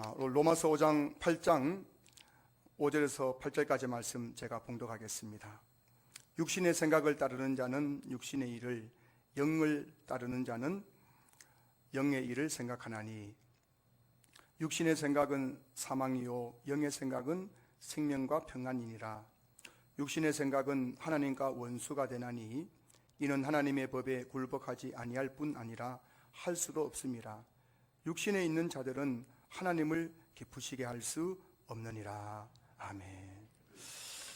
로마서 5장 8장 5절에서 8절까지 말씀 제가 봉독하겠습니다. 육신의 생각을 따르는 자는 육신의 일을, 영을 따르는 자는 영의 일을 생각하나니 육신의 생각은 사망이요 영의 생각은 생명과 평안이니라. 육신의 생각은 하나님과 원수가 되나니 이는 하나님의 법에 굴복하지 아니할 뿐 아니라 할 수도 없음이라. 육신에 있는 자들은 하나님을 기쁘시게 할 수 없느니라. 아멘.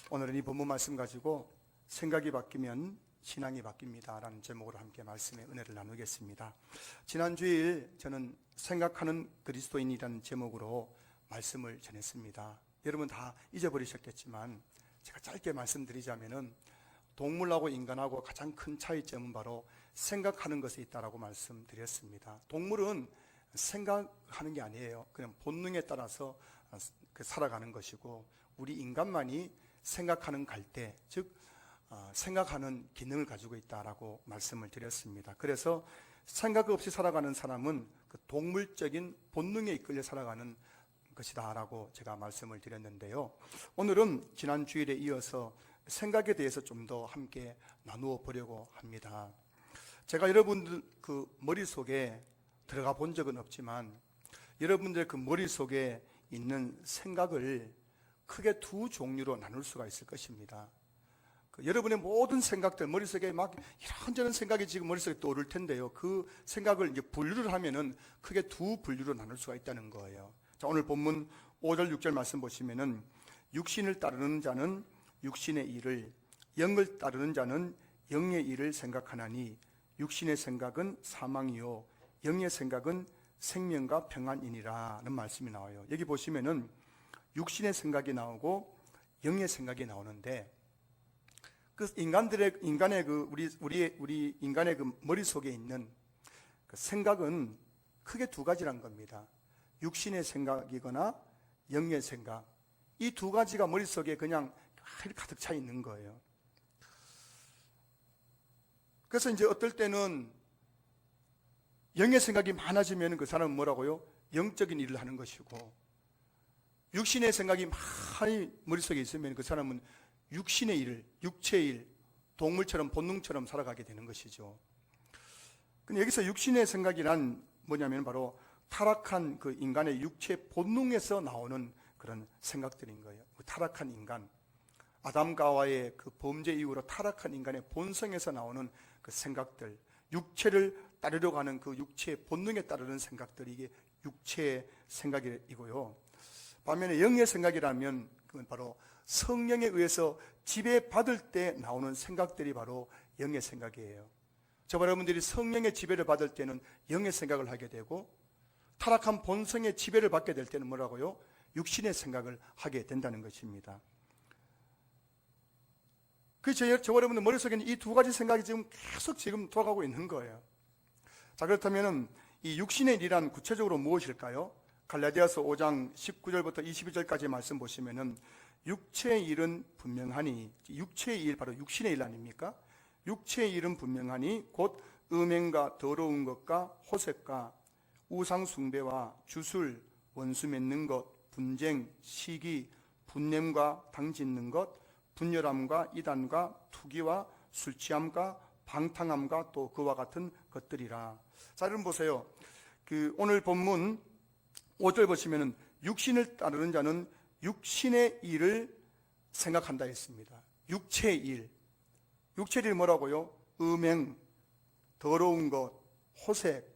오늘은 이 본문 말씀 가지고 생각이 바뀌면 신앙이 바뀝니다 라는 제목으로 함께 말씀의 은혜를 나누겠습니다. 지난 주일 저는 생각하는 그리스도인이라는 제목으로 말씀을 전했습니다. 여러분 다 잊어버리셨겠지만 제가 짧게 말씀드리자면은 동물하고 인간하고 가장 큰 차이점은 바로 생각하는 것에 있다라고 말씀드렸습니다. 동물은 생각하는 게 아니에요. 그냥 본능에 따라서 살아가는 것이고, 우리 인간만이 생각하는 갈대, 즉 생각하는 기능을 가지고 있다라고 말씀을 드렸습니다. 그래서 생각 없이 살아가는 사람은 그 동물적인 본능에 이끌려 살아가는 것이다 라고 제가 말씀을 드렸는데요. 오늘은 지난 주일에 이어서 생각에 대해서 좀 더 함께 나누어 보려고 합니다. 제가 여러분들 그 머릿속에 들어가 본 적은 없지만 여러분들 그 머릿속에 있는 생각을 크게 두 종류로 나눌 수가 있을 것입니다. 여러분의 모든 생각들, 머릿속에 막 이런저런 생각이 지금 머릿속에 떠오를 텐데요. 그 생각을 이제 분류를 하면은 크게 두 분류로 나눌 수가 있다는 거예요. 자, 오늘 본문 5절, 6절 말씀 보시면은 육신을 따르는 자는 육신의 일을, 영을 따르는 자는 영의 일을 생각하나니 육신의 생각은 사망이요 영의 생각은 생명과 평안이니라는 말씀이 나와요. 여기 보시면은 육신의 생각이 나오고 영의 생각이 나오는데, 그 인간의 그 우리 인간의 그 머릿속에 있는 그 생각은 크게 두 가지란 겁니다. 육신의 생각이거나 영의 생각. 이 두 가지가 머릿속에 그냥 가득 차 있는 거예요. 그래서 이제 어떨 때는 영의 생각이 많아지면 그 사람은 뭐라고요? 영적인 일을 하는 것이고, 육신의 생각이 많이 머릿속에 있으면 그 사람은 육신의 일, 육체의 일, 동물처럼 본능처럼 살아가게 되는 것이죠. 근데 여기서 육신의 생각이란 뭐냐면 바로 타락한 그 인간의 육체 본능에서 나오는 그런 생각들인 거예요. 타락한 인간, 아담과 하와의 그 범죄 이후로 타락한 인간의 본성에서 나오는 그 생각들, 육체를 따르려고 하는 그 육체의 본능에 따르는 생각들이 이게 육체의 생각이고요. 반면에 영의 생각이라면 그건 바로 성령에 의해서 지배받을 때 나오는 생각들이 바로 영의 생각이에요. 저와 여러분들이 성령의 지배를 받을 때는 영의 생각을 하게 되고, 타락한 본성의 지배를 받게 될 때는 뭐라고요? 육신의 생각을 하게 된다는 것입니다. 그래서 저와 여러분들 머릿속에는 이 두 가지 생각이 지금 계속 지금 돌아가고 있는 거예요. 자, 그렇다면 이 육신의 일이란 구체적으로 무엇일까요? 갈라디아서 5장 19절부터 22절까지 말씀 보시면은 육체의 일은 분명하니, 육체의 일 바로 육신의 일 아닙니까? 육체의 일은 분명하니 곧 음행과 더러운 것과 호색과 우상 숭배와 주술, 원수 맺는 것, 분쟁, 시기, 분냄과 당짓는 것, 분열함과 이단과 투기와 술 취함과 방탕함과 또 그와 같은 것들이라. 자, 여러분 보세요. 오늘 본문 5절 보시면은 육신을 따르는 자는 육신의 일을 생각한다 했습니다. 육체의 일. 육체의 일 뭐라고요? 음행, 더러운 것, 호색,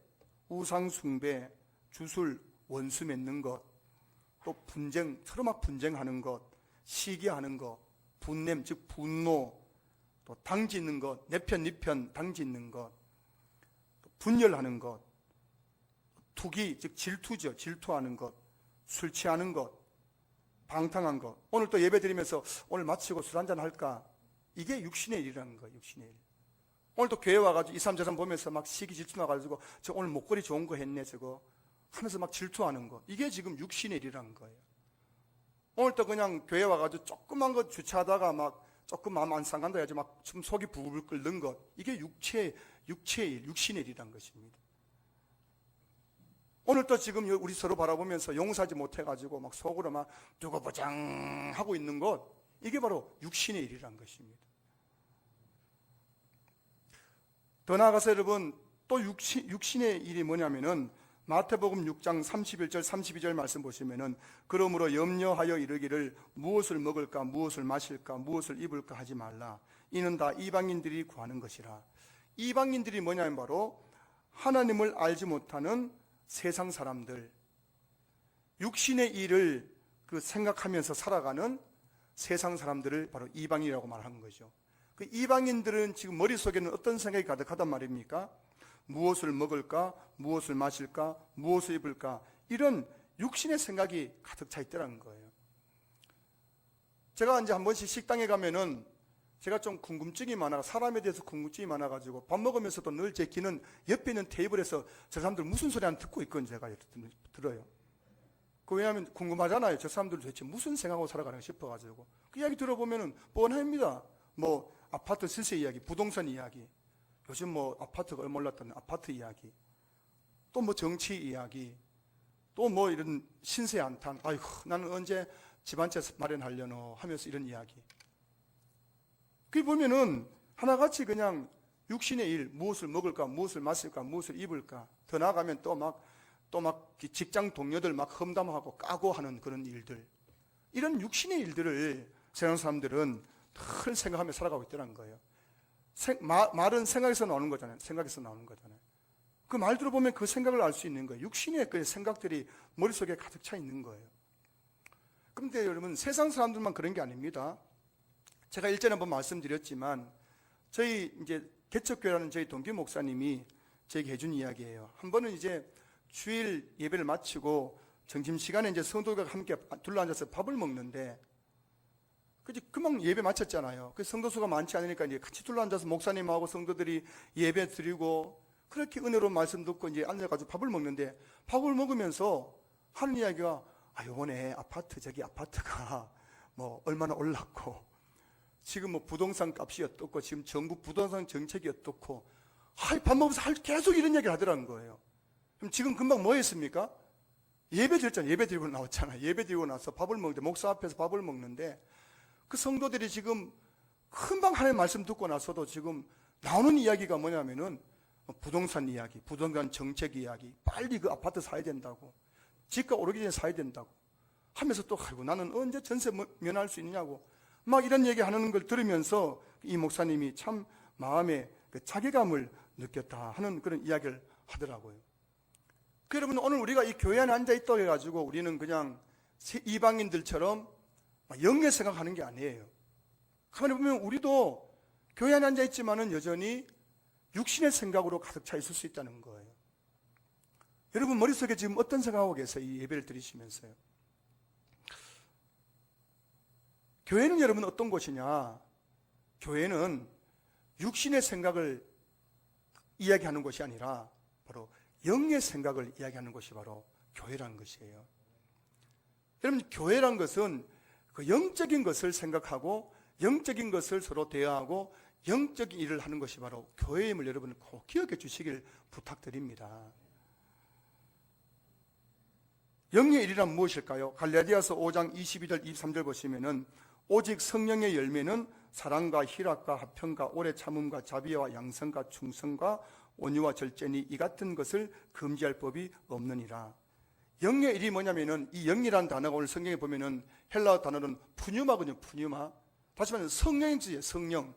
우상 숭배, 주술, 원수 맺는 것, 또 분쟁, 서로 막 분쟁하는 것, 시기하는 것, 분냄, 즉 분노, 또 당짓는 것, 내 편, 네 편 당짓는 것, 또 분열하는 것, 투기, 즉 질투죠. 질투하는 것, 술 취하는 것, 방탕한 것. 오늘 또 예배 드리면서 오늘 마치고 술 한잔 할까? 이게 육신의 일이라는 거예요. 육신의 일. 오늘 또 교회 와가지고 2, 3, 제3 보면서 막 시기 질투 나가지고 저 오늘 목걸이 좋은 거 했네 저거 하면서 막 질투하는 것. 이게 지금 육신의 일이라는 거예요. 오늘 또 그냥 교회 와가지고 조그만 거 주차하다가 막 조금 마음 안 상한다 해야지 막 좀 속이 부글부글 끓는 것. 이게 육체의 일, 육신의 일이라는 것입니다. 오늘 또 지금 우리 서로 바라보면서 용서하지 못해가지고 막 속으로 막 두고 보장하고 있는 것, 이게 바로 육신의 일이란 것입니다. 더 나아가서 여러분, 또 육신의 일이 뭐냐면은 마태복음 6장 31절 32절 말씀 보시면은 그러므로 염려하여 이르기를 무엇을 먹을까 무엇을 마실까 무엇을 입을까 하지 말라. 이는 다 이방인들이 구하는 것이라. 이방인들이 뭐냐면 바로 하나님을 알지 못하는 세상 사람들, 육신의 일을 생각하면서 살아가는 세상 사람들을 바로 이방인이라고 말하는 거죠. 그 이방인들은 지금 머릿속에는 어떤 생각이 가득하단 말입니까? 무엇을 먹을까? 무엇을 마실까? 무엇을 입을까? 이런 육신의 생각이 가득 차 있더라는 거예요. 제가 이제 한 번씩 식당에 가면은 제가 좀 궁금증이 많아, 사람에 대해서 궁금증이 많아가지고 밥 먹으면서도 늘 제 귀는 옆에 있는 테이블에서 저 사람들 무슨 소리 안 듣고 있건 제가 들어요. 왜냐하면 궁금하잖아요. 저 사람들 도대체 무슨 생각하고 살아가는가 싶어가지고. 그 이야기 들어보면은 뻔합니다. 뭐 아파트 시세 이야기, 부동산 이야기, 요즘 뭐 아파트가 얼마 올랐다는 아파트 이야기, 또 뭐 정치 이야기, 또 뭐 이런 신세 한탄, 아이고 나는 언제 집 한 채 마련하려노 하면서 이런 이야기. 그게 보면은 하나같이 그냥 육신의 일, 무엇을 먹을까, 무엇을 마실까, 무엇을 입을까, 더 나아가면 또 막 직장 동료들 막 험담하고 까고 하는 그런 일들, 이런 육신의 일들을 세상 사람들은 늘 생각하며 살아가고 있다는 거예요. 말은 생각에서 나오는 거잖아요. 생각에서 나오는 거잖아요. 그 말 들어보면 그 생각을 알 수 있는 거예요. 육신의 그 생각들이 머릿속에 가득 차 있는 거예요. 그런데 여러분, 세상 사람들만 그런 게 아닙니다. 제가 일전에 한번 말씀드렸지만 저희 이제 개척교회라는 저희 동기 목사님이 제게 해준 이야기예요. 한 번은 이제 주일 예배를 마치고 점심시간에 이제 성도들과 함께 둘러앉아서 밥을 먹는데, 금방 예배 마쳤잖아요. 그 성도수가 많지 않으니까 이제 같이 둘러앉아서 목사님하고 성도들이 예배 드리고 그렇게 은혜로운 말씀 듣고 이제 앉아가지고 밥을 먹는데, 밥을 먹으면서 하는 이야기가 요번에 저기 아파트가 뭐 얼마나 올랐고, 지금 뭐 부동산 값이 어떻고, 지금 정부 부동산 정책이 어떻고, 밥 먹으면서 계속 이런 얘기를 하더라는 거예요. 그럼 지금 금방 뭐 했습니까? 예배 드렸잖아요. 예배 드리고 나왔잖아요. 예배 드리고 나서 밥을 먹는데, 목사 앞에서 밥을 먹는데, 그 성도들이 지금 금방 하나님 말씀 듣고 나서도 지금 나오는 이야기가 뭐냐면은 부동산 이야기, 부동산 정책 이야기, 빨리 그 아파트 사야 된다고, 집값 오르기 전에 사야 된다고 하면서 또 나는 언제 전세 면할 수 있냐고 막 이런 얘기 하는 걸 들으면서 이 목사님이 참 마음에 그 자괴감을 느꼈다 하는 그런 이야기를 하더라고요. 여러분, 오늘 우리가 이 교회 안에 앉아있다고 해가지고 우리는 그냥 이방인들처럼 영의 생각하는 게 아니에요. 가만히 보면 우리도 교회 안에 앉아있지만은 여전히 육신의 생각으로 가득 차 있을 수 있다는 거예요. 여러분 머릿속에 지금 어떤 생각하고 계세요? 이 예배를 드리시면서요. 교회는 여러분 어떤 곳이냐? 교회는 육신의 생각을 이야기하는 것이 아니라 바로 영의 생각을 이야기하는 것이 바로 교회라는 것이에요. 여러분, 교회란 것은 그 영적인 것을 생각하고 영적인 것을 서로 대화하고 영적인 일을 하는 것이 바로 교회임을 여러분 꼭 기억해 주시길 부탁드립니다. 영의 일이란 무엇일까요? 갈라디아서 5장 22절 23절 보시면은 오직 성령의 열매는 사랑과 희락과 화평과 오래 참음과 자비와 양성과 충성과 온유와 절제니 이 같은 것을 금지할 법이 없느니라. 영의 일이 뭐냐면은 이 영이라는 단어가 오늘 성경에 보면은 헬라어 단어는 푸뉴마거든요. 푸뉴마. 다시 말해서 성령이지, 성령.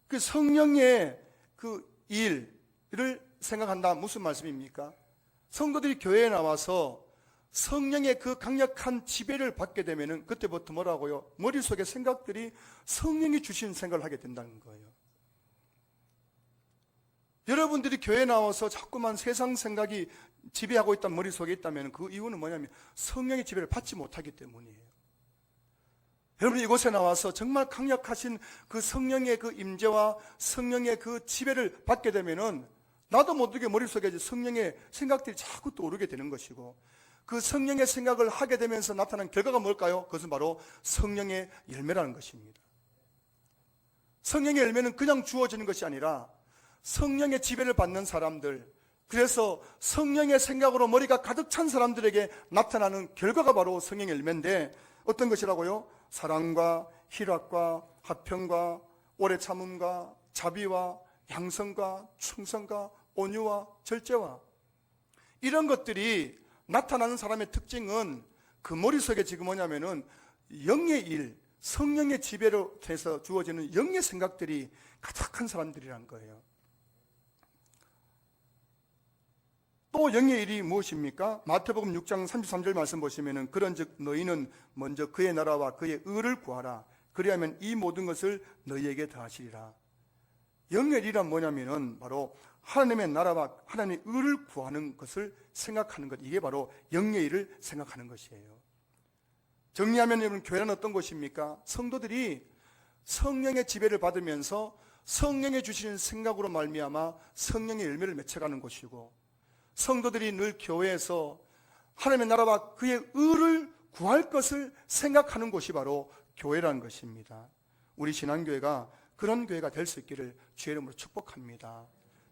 그 성령의 그 일을 생각한다. 무슨 말씀입니까? 성도들이 교회에 나와서 성령의 그 강력한 지배를 받게 되면은 그때부터 뭐라고요? 머릿속에 생각들이 성령이 주신 생각을 하게 된다는 거예요. 여러분들이 교회에 나와서 자꾸만 세상 생각이 지배하고 있다는 머릿속에 있다면 그 이유는 뭐냐면 성령의 지배를 받지 못하기 때문이에요. 여러분 이곳에 나와서 정말 강력하신 그 성령의 그 임재와 성령의 그 지배를 받게 되면은 나도 모르게 머릿속에 성령의 생각들이 자꾸 떠오르게 되는 것이고, 그 성령의 생각을 하게 되면서 나타난 결과가 뭘까요? 그것은 바로 성령의 열매라는 것입니다. 성령의 열매는 그냥 주어지는 것이 아니라 성령의 지배를 받는 사람들, 그래서 성령의 생각으로 머리가 가득 찬 사람들에게 나타나는 결과가 바로 성령의 열매인데 어떤 것이라고요? 사랑과 희락과 화평과 오래 참음과 자비와 양성과 충성과 온유와 절제와 이런 것들이 나타나는 사람의 특징은 그 머릿속에 지금 뭐냐면은 영의 일, 성령의 지배로 해서 주어지는 영의 생각들이 가득한 사람들이란 거예요. 또 영의 일이 무엇입니까? 마태복음 6장 33절 말씀 보시면은 그런즉 너희는 먼저 그의 나라와 그의 의를 구하라. 그리하면 이 모든 것을 너희에게 더하시리라. 영의 일이란 뭐냐면은 바로 하나님의 나라와 하나님의 의를 구하는 것을 생각하는 것. 이게 바로 영의 일을 생각하는 것이에요. 정리하면 여러분, 교회는 어떤 곳입니까? 성도들이 성령의 지배를 받으면서 성령의 주시는 생각으로 말미암아 성령의 열매를 맺혀가는 곳이고, 성도들이 늘 교회에서 하나님의 나라와 그의 의를 구할 것을 생각하는 곳이 바로 교회라는 것입니다. 우리 신앙교회가 그런 교회가 될 수 있기를 주의 이름으로 축복합니다.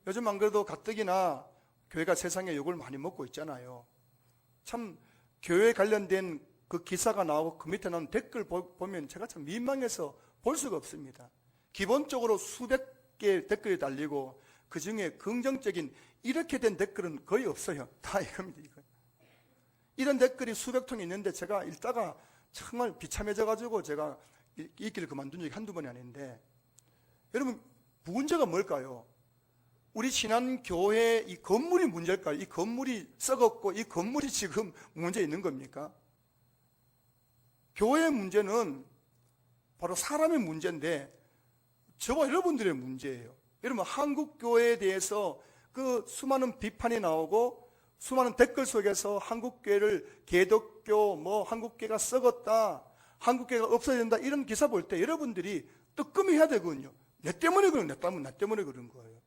요즘 안 그래도 가뜩이나 교회가 세상에 욕을 많이 먹고 있잖아요. 참 교회에 관련된 그 기사가 나오고 그 밑에 나온 댓글 보면 제가 참 민망해서 볼 수가 없습니다. 기본적으로 수백 개의 댓글이 달리고 그 중에 긍정적인 이렇게 된 댓글은 거의 없어요. 다 이겁니다. 이거. 이런 댓글이 수백 통이 있는데 제가 읽다가 정말 비참해져가지고 제가 읽기를 그만둔 적이 한두 번이 아닌데, 여러분 문제가 뭘까요? 우리 신한교회 이 건물이 문제일까요? 이 건물이 썩었고 이 건물이 지금 문제 있는 겁니까? 교회의 문제는 바로 사람의 문제인데 저와 여러분들의 문제예요. 여러분, 한국교회에 대해서 그 수많은 비판이 나오고 수많은 댓글 속에서 한국교회를 개독교, 한국교회가 썩었다, 한국교회가 없어야 된다, 이런 기사 볼 때 여러분들이 뜨끔히 해야 되거든요. 내 때문에 그런, 나 때문에 그런 거예요.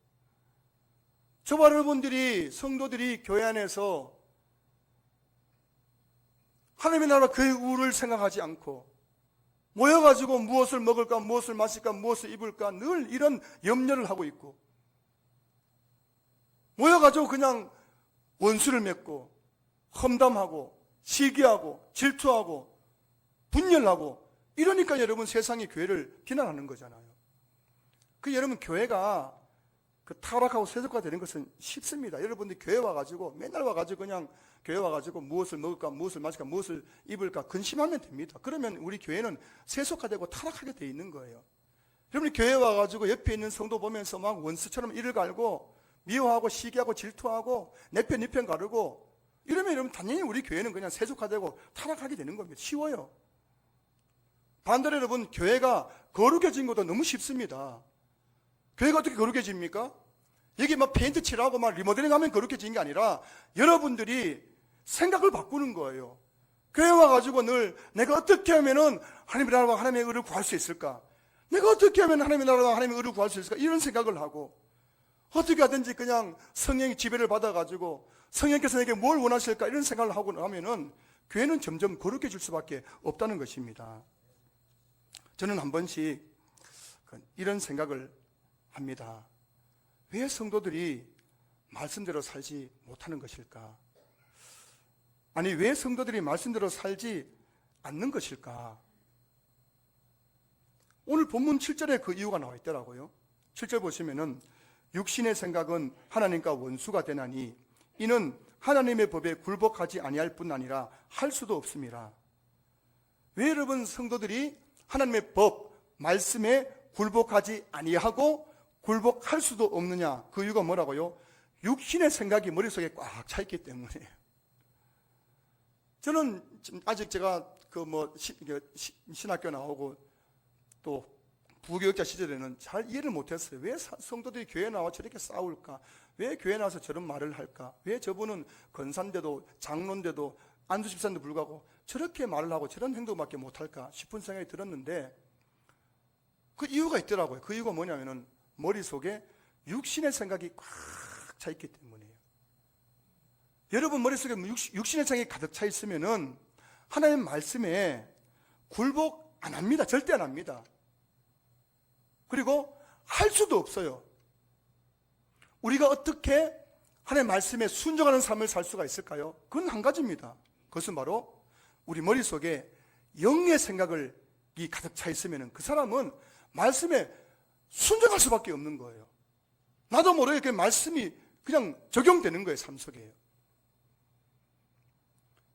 저와 여러분들이, 성도들이 교회 안에서 하나님의 나라 그의 의를 생각하지 않고 모여가지고 무엇을 먹을까, 무엇을 마실까, 무엇을 입을까 늘 이런 염려를 하고 있고, 모여가지고 그냥 원수를 맺고 험담하고 시기하고 질투하고 분열하고 이러니까 여러분 세상이 교회를 비난하는 거잖아요. 그 여러분 교회가 그 타락하고 세속화되는 것은 쉽습니다. 여러분들이 교회 와가지고 맨날 와가지고 그냥 교회 와가지고 무엇을 먹을까, 무엇을 마실까, 무엇을 입을까 근심하면 됩니다. 그러면 우리 교회는 세속화되고 타락하게 돼 있는 거예요. 여러분이 교회 와가지고 옆에 있는 성도 보면서 막 원수처럼 이를 갈고 미워하고 시기하고 질투하고 내 편 네 편 가르고 이러면 여러분 당연히 우리 교회는 그냥 세속화되고 타락하게 되는 겁니다. 쉬워요. 반대로 여러분, 교회가 거룩해진 것도 너무 쉽습니다. 교회가 어떻게 거룩해집니까? 여기 막 페인트 칠하고 막 리모델링 하면 거룩해진 게 아니라 여러분들이 생각을 바꾸는 거예요. 교회 와가지고 늘 내가 어떻게 하면은 하나님의 나라와 하나님의 의를 구할 수 있을까? 내가 어떻게 하면 하나님의 나라와 하나님의 의를 구할 수 있을까? 이런 생각을 하고, 어떻게 하든지 그냥 성령의 지배를 받아가지고 성령께서 내게 뭘 원하실까? 이런 생각을 하고 나면은 교회는 점점 거룩해질 수밖에 없다는 것입니다. 저는 한 번씩 이런 생각을 합니다. 왜 성도들이 말씀대로 살지 못하는 것일까? 아니, 왜 성도들이 말씀대로 살지 않는 것일까? 오늘 본문 7절에 그 이유가 나와 있더라고요. 7절 보시면은 육신의 생각은 하나님과 원수가 되나니 이는 하나님의 법에 굴복하지 아니할 뿐 아니라 할 수도 없습니다. 왜 여러분 성도들이 하나님의 법, 말씀에 굴복하지 아니하고 굴복할 수도 없느냐? 그 이유가 뭐라고요? 육신의 생각이 머릿속에 꽉 차 있기 때문이에요. 저는 아직 제가 신학교 나오고 또 부교육자 시절에는 잘 이해를 못했어요. 왜 성도들이 교회에 나와 저렇게 싸울까? 왜 교회에 나와서 저런 말을 할까? 왜 저분은 권사인데도 장로인데도 안수집사인데도 불구하고 저렇게 말을 하고 저런 행동밖에 못할까 싶은 생각이 들었는데, 그 이유가 있더라고요. 그 이유가 뭐냐면은 머릿속에 육신의 생각이 꽉 차 있기 때문이에요. 여러분 머릿속에 육신의 생각이 가득 차 있으면은 하나님 말씀에 굴복 안 합니다. 절대 안 합니다. 그리고 할 수도 없어요. 우리가 어떻게 하나님의 말씀에 순종하는 삶을 살 수가 있을까요? 그건 한 가지입니다. 그것은 바로 우리 머릿속에 영의 생각이 가득 차 있으면 그 사람은 말씀에 순종할 수밖에 없는 거예요. 나도 모르게 그 말씀이 그냥 적용되는 거예요, 삶 속에.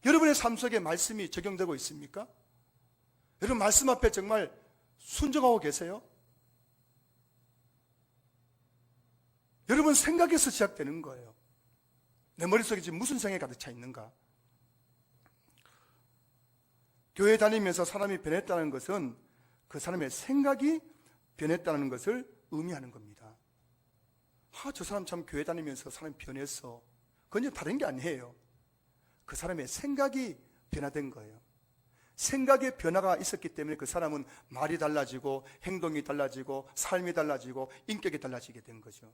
여러분의 삶 속에 말씀이 적용되고 있습니까? 여러분 말씀 앞에 정말 순종하고 계세요? 여러분 생각에서 시작되는 거예요. 내 머릿속에 지금 무슨 생각이 가득 차 있는가? 교회 다니면서 사람이 변했다는 것은 그 사람의 생각이 변했다는 것을 의미하는 겁니다. 저 사람 참 교회 다니면서 사람이 변했어. 그건 다른 게 아니에요. 그 사람의 생각이 변화된 거예요. 생각의 변화가 있었기 때문에 그 사람은 말이 달라지고 행동이 달라지고 삶이 달라지고 인격이 달라지게 된 거죠.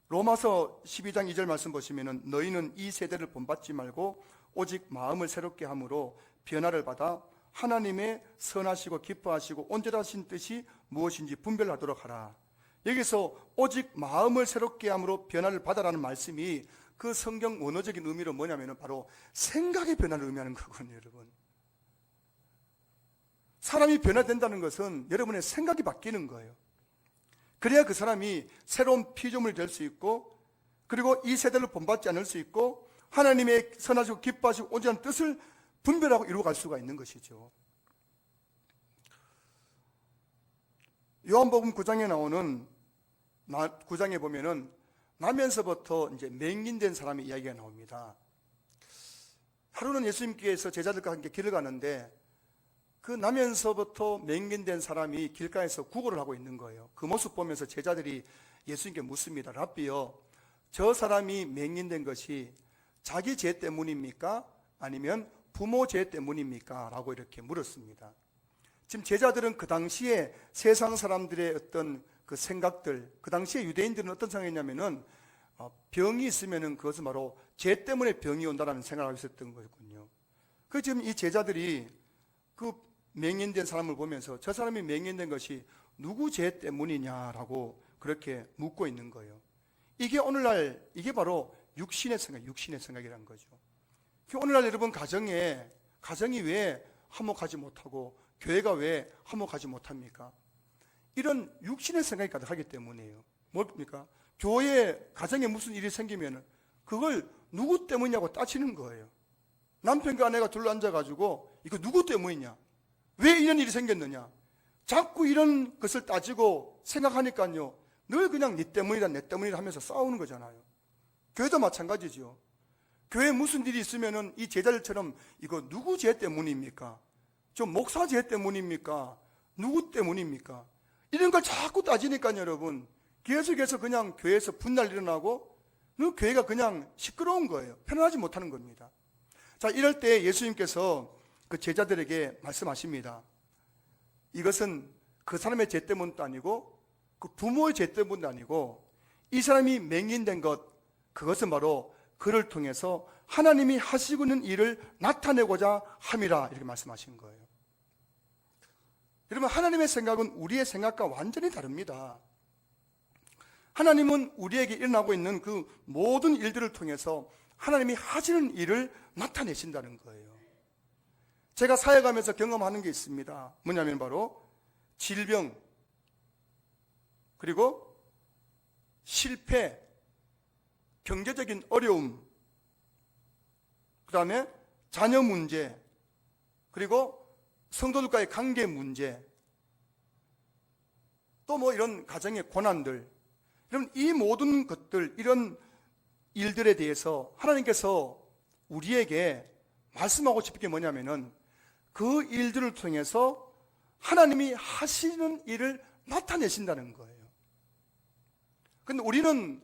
로마서 12장 2절 말씀 보시면은 너희는 이 세대를 본받지 말고 오직 마음을 새롭게 함으로 변화를 받아 하나님의 선하시고 기뻐하시고 온전하신 뜻이 무엇인지 분별하도록 하라. 여기서 오직 마음을 새롭게 함으로 변화를 받아라는 말씀이 그 성경 원어적인 의미로 뭐냐면 바로 생각의 변화를 의미하는 거거든요, 여러분. 사람이 변화된다는 것은 여러분의 생각이 바뀌는 거예요. 그래야 그 사람이 새로운 피조물이 될 수 있고, 그리고 이 세대를 본받지 않을 수 있고, 하나님의 선하시고 기뻐하시고 온전한 뜻을 분별하고 이루어갈 수가 있는 것이죠. 요한복음 9장에 나오는 9장에 보면은 나면서부터 이제 맹인된 사람의 이야기가 나옵니다. 하루는 예수님께서 제자들과 함께 길을 가는데 그 나면서부터 맹인된 사람이 길가에서 구걸을 하고 있는 거예요. 그 모습 보면서 제자들이 예수님께 묻습니다. 랍비요, 저 사람이 맹인된 것이 자기 죄 때문입니까? 아니면 부모 죄 때문입니까? 라고 이렇게 물었습니다. 지금 제자들은 그 당시에 세상 사람들의 어떤 그 생각들, 그 당시에 유대인들은 어떤 생각이냐면은 병이 있으면은 그것은 바로 죄 때문에 병이 온다라는 생각을 하고 있었던 거였군요. 그 지금 이 제자들이 그 맹인된 사람을 보면서 저 사람이 맹인된 것이 누구 죄 때문이냐라고 그렇게 묻고 있는 거예요. 이게 오늘날 이게 바로 육신의 생각이라는 거죠. 오늘날 여러분 가정이 왜 화목하지 못하고 교회가 왜 화목하지 못합니까? 이런 육신의 생각이 가득하기 때문이에요. 뭡니까? 교회, 가정에 무슨 일이 생기면 그걸 누구 때문이냐고 따지는 거예요. 남편과 아내가 둘러 앉아가지고 이거 누구 때문이냐? 왜 이런 일이 생겼느냐? 자꾸 이런 것을 따지고 생각하니까요, 늘 그냥 네 때문이다 내 때문이다 하면서 싸우는 거잖아요. 교회도 마찬가지죠. 교회에 무슨 일이 있으면은 이 제자들처럼 이거 누구 죄 때문입니까? 저 목사 죄 때문입니까? 누구 때문입니까? 이런 걸 자꾸 따지니까 여러분 계속해서 그냥 교회에서 분날 일어나고 교회가 그냥 시끄러운 거예요. 편안하지 못하는 겁니다. 자, 이럴 때 예수님께서 그 제자들에게 말씀하십니다. 이것은 그 사람의 죄 때문도 아니고 그 부모의 죄 때문도 아니고 이 사람이 맹인된 것, 그것은 바로 그를 통해서 하나님이 하시고 있는 일을 나타내고자 함이라 이렇게 말씀하신 거예요. 여러분, 하나님의 생각은 우리의 생각과 완전히 다릅니다. 하나님은 우리에게 일어나고 있는 그 모든 일들을 통해서 하나님이 하시는 일을 나타내신다는 거예요. 제가 사역하면서 경험하는 게 있습니다. 뭐냐면 바로 질병, 그리고 실패, 경제적인 어려움, 그 다음에 자녀 문제, 그리고 성도들과의 관계 문제, 또 뭐 이런 가정의 고난들, 여러분 이 모든 것들, 이런 일들에 대해서 하나님께서 우리에게 말씀하고 싶은 게 뭐냐면은 그 일들을 통해서 하나님이 하시는 일을 나타내신다는 거예요. 근데 우리는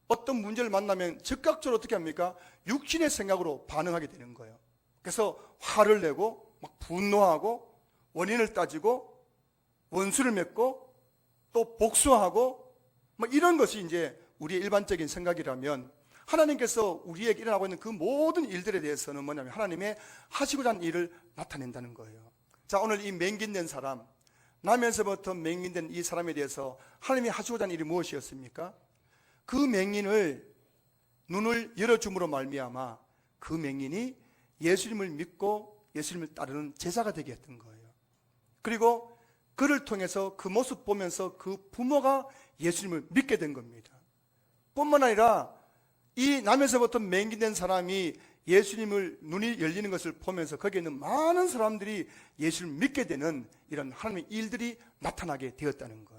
어떤 문제를 만나면 즉각적으로 어떻게 합니까? 육신의 생각으로 반응하게 되는 거예요. 그래서 화를 내고 막 분노하고 원인을 따지고 원수를 맺고 또 복수하고 뭐 이런 것이 이제 우리의 일반적인 생각이라면, 하나님께서 우리에게 일어나고 있는 그 모든 일들에 대해서는 뭐냐면 하나님의 하시고자 하는 일을 나타낸다는 거예요. 자, 오늘 이 맹인된 사람, 나면서부터 맹인된 이 사람에 대해서 하나님이 하시고자 하는 일이 무엇이었습니까? 그 맹인을 눈을 열어줌으로 말미암아 그 맹인이 예수님을 믿고 예수님을 따르는 제자가 되게 했던 거예요. 그리고 그를 통해서 그 모습 보면서 그 부모가 예수님을 믿게 된 겁니다. 뿐만 아니라 이 남에서부터 맹인된 사람이 예수님을 눈이 열리는 것을 보면서 거기에 있는 많은 사람들이 예수님을 믿게 되는 이런 하나님의 일들이 나타나게 되었다는 거예요.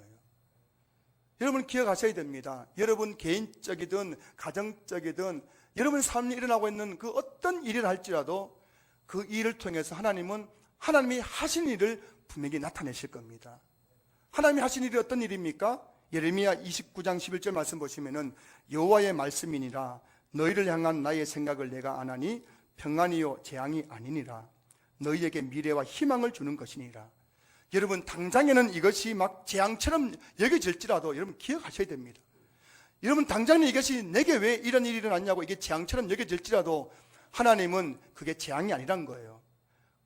여러분 기억하셔야 됩니다. 여러분 개인적이든 가정적이든 여러분 삶에 일어나고 있는 그 어떤 일을 할지라도 그 일을 통해서 하나님은 하나님이 하신 일을 분명히 나타내실 겁니다. 하나님이 하신 일이 어떤 일입니까? 예레미야 29장 11절 말씀 보시면은 여호와의 말씀이니라 너희를 향한 나의 생각을 내가 아나니 평안이요 재앙이 아니니라 너희에게 미래와 희망을 주는 것이니라. 여러분 당장에는 이것이 막 재앙처럼 여겨질지라도 여러분 기억하셔야 됩니다. 여러분 당장에 이것이 내게 왜 이런 일이 일어났냐고 이게 재앙처럼 여겨질지라도 하나님은 그게 재앙이 아니란 거예요.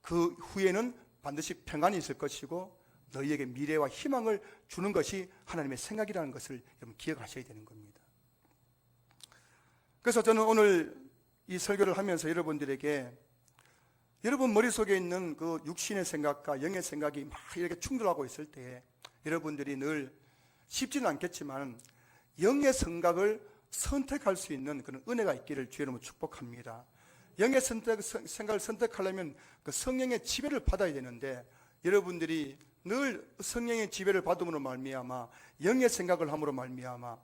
그 후에는 반드시 평안이 있을 것이고 너희에게 미래와 희망을 주는 것이 하나님의 생각이라는 것을 여러분 기억하셔야 되는 겁니다. 그래서 저는 오늘 이 설교를 하면서 여러분들에게 여러분 머릿속에 있는 그 육신의 생각과 영의 생각이 막 이렇게 충돌하고 있을 때 여러분들이 늘 쉽지는 않겠지만 영의 생각을 선택할 수 있는 그런 은혜가 있기를 주의 이름으로 축복합니다. 영의 생각을 선택하려면 그 성령의 지배를 받아야 되는데 여러분들이 늘 성령의 지배를 받음으로 말미암아 영의 생각을 함으로 말미암아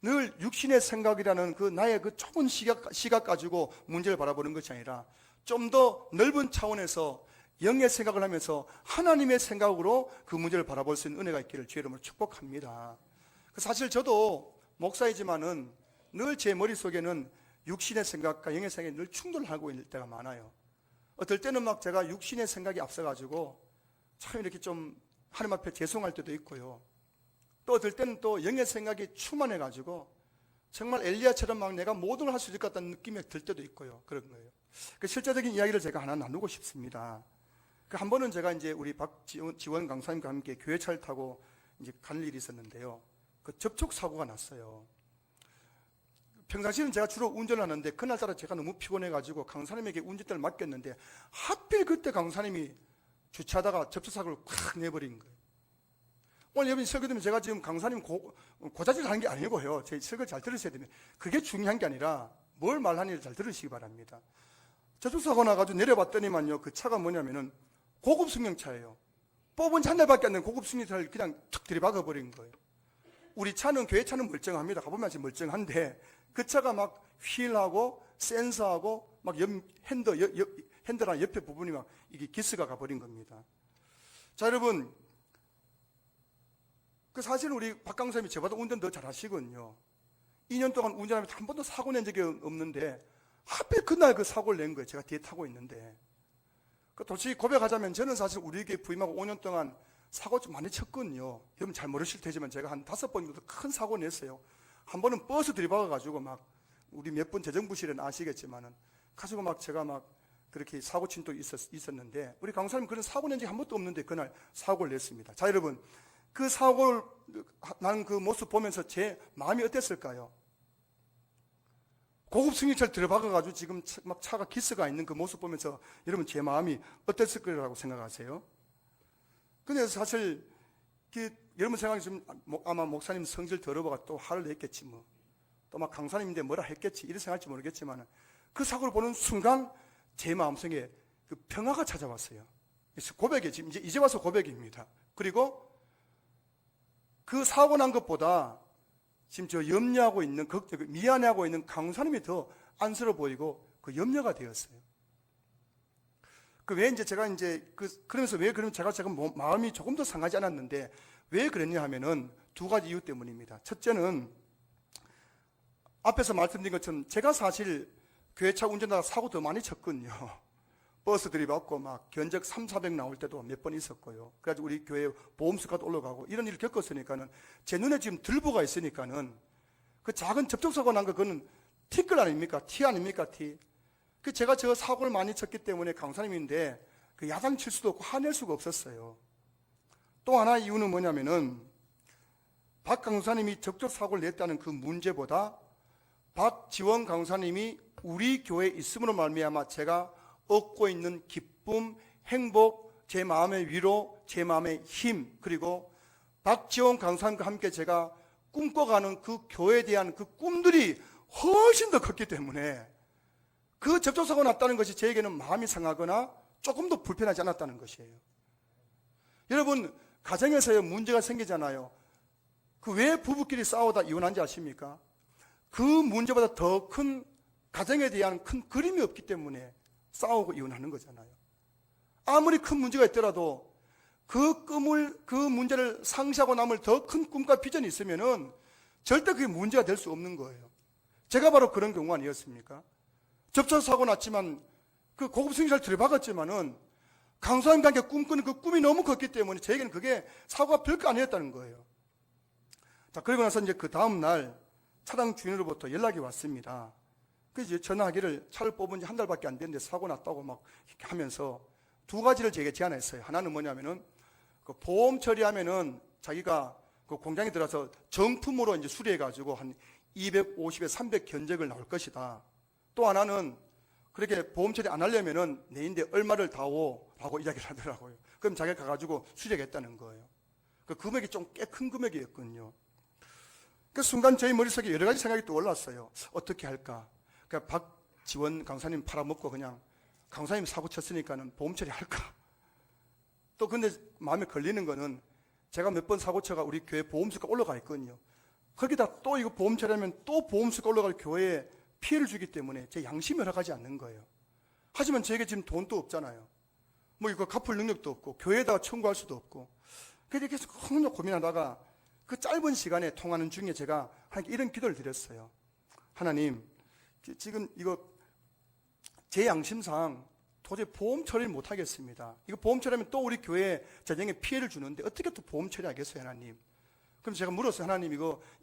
늘 육신의 생각이라는 그 나의 그 좁은 시각 가지고 문제를 바라보는 것이 아니라 좀 더 넓은 차원에서 영의 생각을 하면서 하나님의 생각으로 그 문제를 바라볼 수 있는 은혜가 있기를 주의 이름으로 축복합니다. 사실 저도 목사이지만은 늘 제 머릿속에는 육신의 생각과 영의 생각이 늘 충돌하고 있을 때가 많아요. 어떨 때는 막 제가 육신의 생각이 앞서가지고 참 이렇게 좀 하나님 앞에 죄송할 때도 있고요. 또 어떨 때는 또 영의 생각이 충만해가지고 정말 엘리야처럼 막 내가 모든 걸 할 수 있을 것 같다는 느낌이 들 때도 있고요. 그런 거예요. 그 실제적인 이야기를 제가 하나 나누고 싶습니다. 한 번은 제가 이제 우리 박지원 강사님과 함께 교회차를 타고 이제 갈 일이 있었는데요. 그 접촉 사고가 났어요. 평상시에는 제가 주로 운전하는데 그날따라 제가 너무 피곤해가지고 강사님에게 운전대를 맡겼는데 하필 그때 강사님이 주차하다가 접촉사고를 콱 내버린 거예요. 오늘 여러분 설교 들으면 제가 지금 강사님 고자질 하는 게 아니고요. 제 설교 잘 들으셔야 됩니다. 그게 중요한 게 아니라 뭘 말하는지 잘 들으시기 바랍니다. 접촉사고 나가지고 내려봤더니만요. 그 차가 뭐냐면은 고급 승용차예요. 뽑은 지 한 달밖에 안 된 고급 승용차를 그냥 툭 들이박아버린 거예요. 우리 차는 교회 차는 멀쩡합니다. 가보면 아직 멀쩡한데 그 차가 막 휠하고 센서하고 막 핸들랑 옆에 부분이 막 이게 기스가 가버린 겁니다. 자 여러분, 그 사실 우리 박 강사님이 저보다 운전 더 잘하시거든요. 2년 동안 운전하면서 한 번도 사고 낸 적이 없는데 하필 그날 그 사고를 낸 거예요. 제가 뒤에 타고 있는데. 솔직히 고백하자면 저는 사실 우리 교회 부임하고 5년 동안 사고 좀 많이 쳤거든요. 여러분 잘 모르실 테지만 제가 한 5번 정도 큰 사고 냈어요. 한 번은 버스 들이박아가지고 막 우리 몇 분 재정부실은 아시겠지만은 가지고 막 제가 막 그렇게 사고 친 적도 있었는데 우리 강사님 그런 사고 낸 적이 한 번도 없는데 그날 사고를 냈습니다. 자 여러분, 그 사고를 난 그 모습 보면서 제 마음이 어땠을까요? 고급 승용차를 들어박아가지고 지금 막 차가 기스가 있는 그 모습 보면서 여러분 제 마음이 어땠을 거라고 생각하세요? 근데 사실 여러분 생각에 지금 아마 목사님 성질 더러워가 또 화를 냈겠지 뭐. 또 막 강사님인데 뭐라 했겠지 이런 생각할지 모르겠지만 그 사고를 보는 순간 제 마음속에 그 평화가 찾아왔어요. 고백이 지금 이제 와서 고백입니다. 그리고 그 사고 난 것보다 지금 저 염려하고 있는 미안해하고 있는 강사님이 더 안쓰러워 보이고 그 염려가 되었어요. 왜 이제 제가 이제 그러면서 왜 그러면 제가 마음이 조금 더 상하지 않았는데 왜 그랬냐 하면은 두 가지 이유 때문입니다. 첫째는 앞에서 말씀드린 것처럼 제가 사실 교회차 운전하다가 사고 더 많이 쳤거든요. 버스 들이받고 막 견적 3, 400 나올 때도 몇 번 있었고요. 그래가지고 우리 교회 보험수가도 올라가고 이런 일을 겪었으니까는 제 눈에 지금 들보가 있으니까는 그 작은 접촉사고 난 거 그거는 티끌 아닙니까? 티 아닙니까? 티. 제가 저 사고를 많이 쳤기 때문에 강사님인데 그 야단칠 수도 없고 화낼 수가 없었어요. 또 하나 이유는 뭐냐면은 박 강사님이 적적 사고를 냈다는 그 문제보다 박지원 강사님이 우리 교회에 있음으로 말미암아 제가 얻고 있는 기쁨, 행복, 제 마음의 위로, 제 마음의 힘, 그리고 박지원 강사님과 함께 제가 꿈꿔가는 그 교회에 대한 그 꿈들이 훨씬 더 컸기 때문에 그 접촉사고 났다는 것이 저에게는 마음이 상하거나 조금 더 불편하지 않았다는 것이에요. 여러분, 가정에서 문제가 생기잖아요. 그 왜 부부끼리 싸우다 이혼한지 아십니까? 그 문제보다 더 큰 가정에 대한 큰 그림이 없기 때문에 싸우고 이혼하는 거잖아요. 아무리 큰 문제가 있더라도 그 문제를 상쇄하고 남을 더 큰 꿈과 비전이 있으면은 절대 그게 문제가 될 수 없는 거예요. 제가 바로 그런 경우가 아니었습니까? 접촉사고 났지만 그 고급 승용차를 들이박았지만은 강사님과 함께 꿈꾸는 그 꿈이 너무 컸기 때문에 저에게는 그게 사고가 별거 아니었다는 거예요. 자, 그리고 나서 이제 그 다음날 차량 주인으로부터 연락이 왔습니다. 그래서 전화하기를 차를 뽑은 지 한 달밖에 안 됐는데 사고 났다고 막 이렇게 하면서 두 가지를 제게 제안했어요. 하나는 뭐냐면은 그 보험 처리하면은 자기가 그 공장에 들어서 정품으로 이제 수리해가지고 한 250에 300 견적을 나올 것이다. 또 하나는 그렇게 보험 처리 안 하려면은 내인데 얼마를 다오라고 이야기를 하더라고요. 그럼 자기가 가가지고 수리하겠다는 거예요. 그 금액이 좀 꽤 큰 금액이었거든요. 그 순간 저희 머릿속에 여러 가지 생각이 또 올랐어요. 어떻게 할까? 그러니까 박지원 강사님 팔아먹고 그냥 강사님 사고 쳤으니까는 보험 처리 할까? 또 근데 마음에 걸리는 거는 제가 몇 번 사고 쳐가 우리 교회 보험수가 올라가 있거든요. 거기다 또 이거 보험 처리하면 또 보험수가 올라갈 교회에 피해를 주기 때문에 제 양심이 허락하지 않는 거예요. 하지만 저에게 지금 돈도 없잖아요. 뭐 이거 갚을 능력도 없고 교회에다가 청구할 수도 없고. 그래서 계속 흥력 고민하다가 그 짧은 시간에 통하는 중에 제가 하나님께 이런 기도를 드렸어요. 하나님, 지금 이거 제 양심상 도저히 보험 처리를 못 하겠습니다. 이거 보험 처리하면 또 우리 교회 재정에 피해를 주는데 어떻게 또 보험 처리하겠어요, 하나님? 그럼 제가 물었어요. 하나님,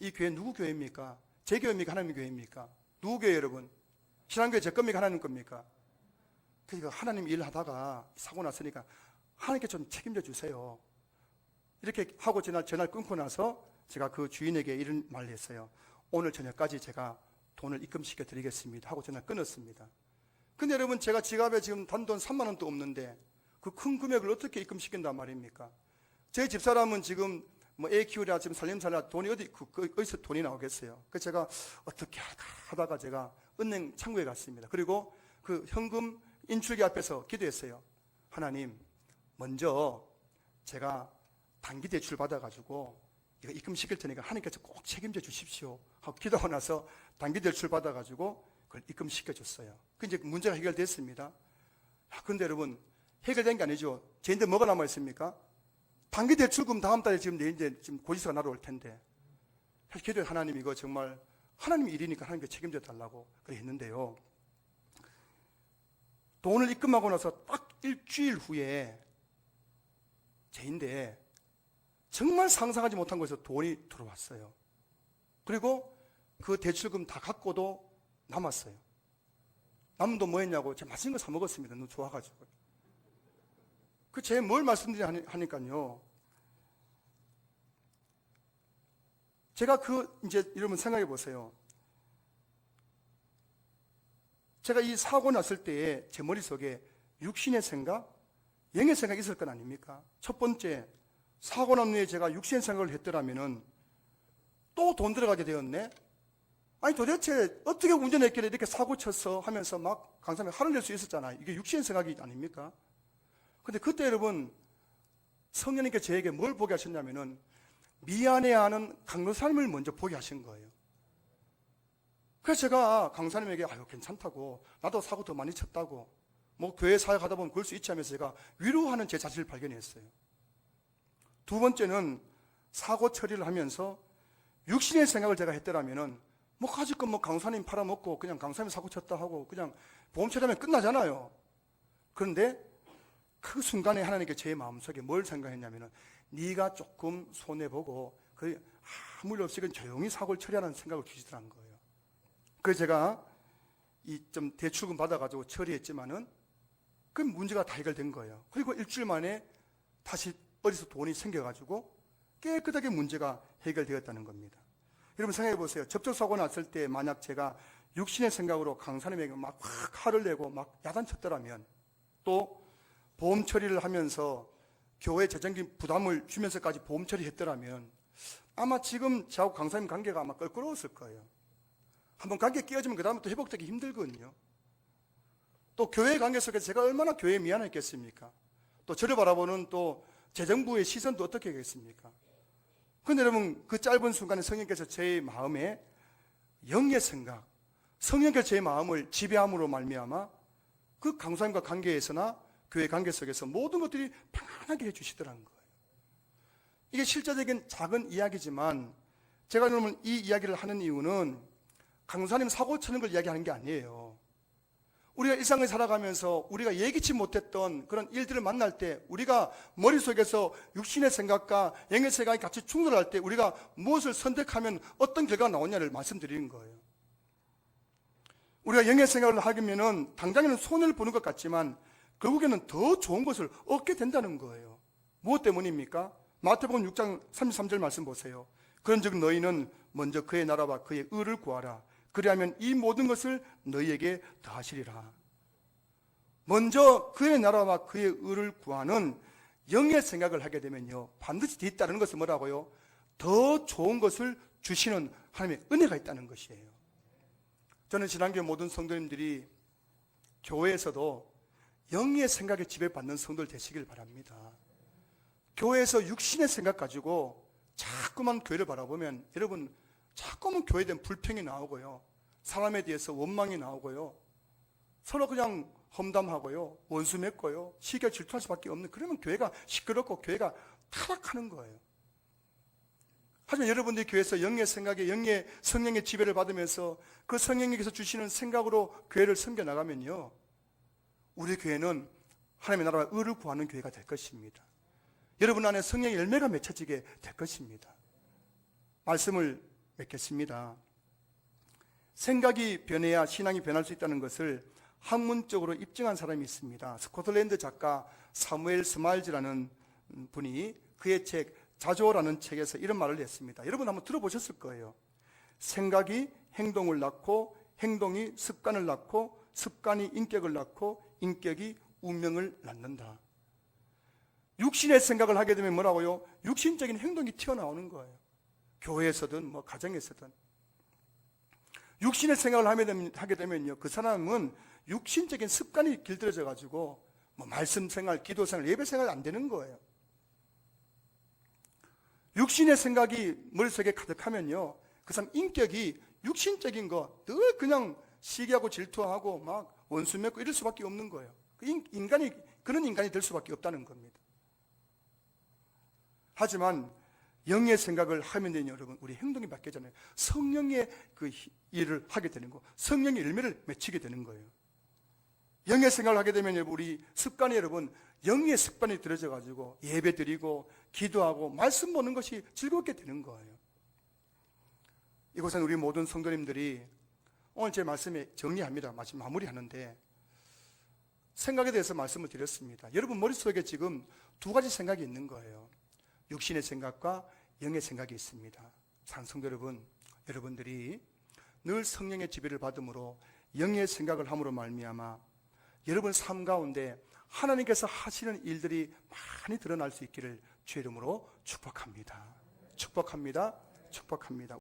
이 교회 누구 교회입니까? 제 교회입니까? 하나님 교회입니까? 누구 교회 여러분? 신앙교회 제 겁니까? 하나님 겁니까? 그러니까 하나님 일하다가 사고 났으니까 하나님께 좀 책임져 주세요. 이렇게 하고 전화를 끊고 나서 제가 그 주인에게 이런 말을 했어요. 오늘 저녁까지 제가 돈을 입금시켜 드리겠습니다 하고 전화를 끊었습니다. 근데 여러분, 제가 지갑에 지금 단돈 3만 원도 없는데 그 큰 금액을 어떻게 입금시킨단 말입니까? 제 집사람은 지금 뭐 애 키우랴 지금 살림살랴 돈이 어디서 돈이 나오겠어요? 그래서 제가 어떻게 할까 하다가 제가 은행 창구에 갔습니다. 그리고 그 현금 인출기 앞에서 기도했어요. 하나님, 먼저 제가 단기 대출 받아가지고 이거 입금시킬 테니까 하나님께서 꼭 책임져 주십시오 하고 기도하고 나서 단기 대출 받아가지고 그걸 입금시켜 줬어요. 그 이제 문제가 해결됐습니다. 그런데 여러분, 해결된 게 아니죠. 쟤인데 뭐가 남아 있습니까? 단기 대출금 다음 달에 지금 내인데 지금 고지서가 날아올 텐데. 기도해. 하나님, 이거 정말 하나님 일이니까 하나님께 책임져 달라고 그래 했는데요. 돈을 입금하고 나서 딱 일주일 후에 쟤인데 정말 상상하지 못한 곳에서 돈이 들어왔어요. 그리고 그 대출금 다 갖고도 남았어요. 남은 돈 뭐 했냐고 제가 맛있는 거 사 먹었습니다. 너무 좋아가지고. 제가 뭘 말씀드리냐니까요. 제가 이제 여러분 생각해 보세요. 제가 이 사고 났을 때에 제 머릿속에 육신의 생각, 영의 생각이 있을 건 아닙니까? 첫 번째, 사고 난 후에 제가 육신의 생각을 했더라면은 또 돈 들어가게 되었네? 아니 도대체 어떻게 운전했길래 이렇게 사고 쳤어 하면서 막 강사님이 화를 낼 수 있었잖아요. 이게 육신의 생각이 아닙니까? 근데 그때 여러분, 성령님께 저에게 뭘 보게 하셨냐면은 미안해하는 강도사님을 먼저 보게 하신 거예요. 그래서 제가 강사님에게 아유 괜찮다고, 나도 사고 더 많이 쳤다고, 뭐 교회 사역하다 보면 그럴 수 있지 하면서 제가 위로하는 제 자신을 발견했어요. 두 번째는 사고 처리를 하면서 육신의 생각을 제가 했더라면은 뭐 가지고 뭐 강사님 팔아먹고 그냥 강사님 사고 쳤다 하고 그냥 보험 처리하면 끝나잖아요. 그런데 그 순간에 하나님께 제 마음속에 뭘 생각했냐면은 네가 조금 손해보고 아무 일 없이 그냥 조용히 사고를 처리하는 생각을 주시더라는 거예요. 그래서 제가 이 좀 대출금 받아가지고 처리했지만은 그 문제가 다 해결된 거예요. 그리고 일주일 만에 다시 어디서 돈이 생겨가지고 깨끗하게 문제가 해결되었다는 겁니다. 여러분 생각해 보세요. 접촉사고 났을 때 만약 제가 육신의 생각으로 강사님에게 막 확 화를 내고 막 야단쳤더라면, 또 보험 처리를 하면서 교회 재정적인 부담을 주면서까지 보험 처리했더라면 아마 지금 저하고 강사님 관계가 아마 껄끄러웠을 거예요. 한번 관계 깨어지면 그 다음부터 회복되기 힘들거든요. 또 교회 관계 속에서 제가 얼마나 교회에 미안했겠습니까? 또 저를 바라보는 또 재정부의 시선도 어떻게 하겠습니까? 그런데 여러분, 그 짧은 순간에 성령께서 제 마음에 영의 생각, 성령께서 제 마음을 지배함으로 말미암아 그 강사님과 관계에서나 교회 관계 속에서 모든 것들이 편안하게 해주시더라는 거예요. 이게 실제적인 작은 이야기지만 제가 여러분 이 이야기를 하는 이유는 강사님 사고 치는 걸 이야기하는 게 아니에요. 우리가 일상을 살아가면서 우리가 예기치 못했던 그런 일들을 만날 때, 우리가 머릿속에서 육신의 생각과 영의 생각이 같이 충돌할 때 우리가 무엇을 선택하면 어떤 결과가 나오냐를 말씀드리는 거예요. 우리가 영의 생각을 하면은 당장에는 손해를 보는 것 같지만 결국에는 더 좋은 것을 얻게 된다는 거예요. 무엇 때문입니까? 마태복음 6장 33절 말씀 보세요. 그런즉 너희는 먼저 그의 나라와 그의 의를 구하라. 그리하면 이 모든 것을 너희에게 더하시리라. 먼저 그의 나라와 그의 의를 구하는 영의 생각을 하게 되면요, 반드시 뒤따르는 것은 뭐라고요? 더 좋은 것을 주시는 하나님의 은혜가 있다는 것이에요. 저는 지난주에 모든 성도님들이 교회에서도 영의 생각에 지배받는 성도들 되시길 바랍니다. 교회에서 육신의 생각 가지고 자꾸만 교회를 바라보면 여러분 자꾸만 교회에 대한 불평이 나오고요, 사람에 대해서 원망이 나오고요, 서로 그냥 험담하고요, 원수 맺고요, 시기가 질투할 수밖에 없는, 그러면 교회가 시끄럽고 교회가 타락하는 거예요. 하지만 여러분들이 교회에서 영의 생각에, 영의 성령의 지배를 받으면서 그 성령님께서 주시는 생각으로 교회를 섬겨나가면요, 우리 교회는 하나님의 나라와 의를 구하는 교회가 될 것입니다. 여러분 안에 성령의 열매가 맺혀지게 될 것입니다. 말씀을 맺겠습니다. 생각이 변해야 신앙이 변할 수 있다는 것을 학문적으로 입증한 사람이 있습니다. 스코틀랜드 작가 사무엘 스마일즈라는 분이 그의 책 자조라는 책에서 이런 말을 했습니다. 여러분 한번 들어보셨을 거예요. 생각이 행동을 낳고, 행동이 습관을 낳고, 습관이 인격을 낳고, 인격이 운명을 낳는다. 육신의 생각을 하게 되면 뭐라고요? 육신적인 행동이 튀어나오는 거예요. 교회에서든 가정에서든. 육신의 생각을 하게 되면요, 그 사람은 육신적인 습관이 길들여져 가지고 말씀 생활, 기도 생활, 예배 생활이 안 되는 거예요. 육신의 생각이 머릿속에 가득하면요, 그 사람 인격이 육신적인 거 늘 그냥 시기하고 질투하고 막 원수 맺고 이럴 수밖에 없는 거예요. 그런 인간이 될 수밖에 없다는 겁니다. 하지만 영의 생각을 하면 되는 여러분, 우리 행동이 바뀌잖아요. 성령의 그 일을 하게 되는 거, 성령의 열매를 맺히게 되는 거예요. 영의 생각을 하게 되면 우리 습관이 여러분, 영의 습관이 들어져 가지고 예배 드리고 기도하고 말씀 보는 것이 즐겁게 되는 거예요. 이곳은 우리 모든 성도님들이 오늘 제 말씀에 정리합니다. 마무리하는데 생각에 대해서 말씀을 드렸습니다. 여러분 머릿속에 지금 두 가지 생각이 있는 거예요. 육신의 생각과 영의 생각이 있습니다. 사랑성도 여러분, 여러분들이 늘 성령의 지배를 받음으로 영의 생각을 함으로 말미암아 여러분 삶 가운데 하나님께서 하시는 일들이 많이 드러날 수 있기를 주의 이름으로 축복합니다. 축복합니다. 축복합니다.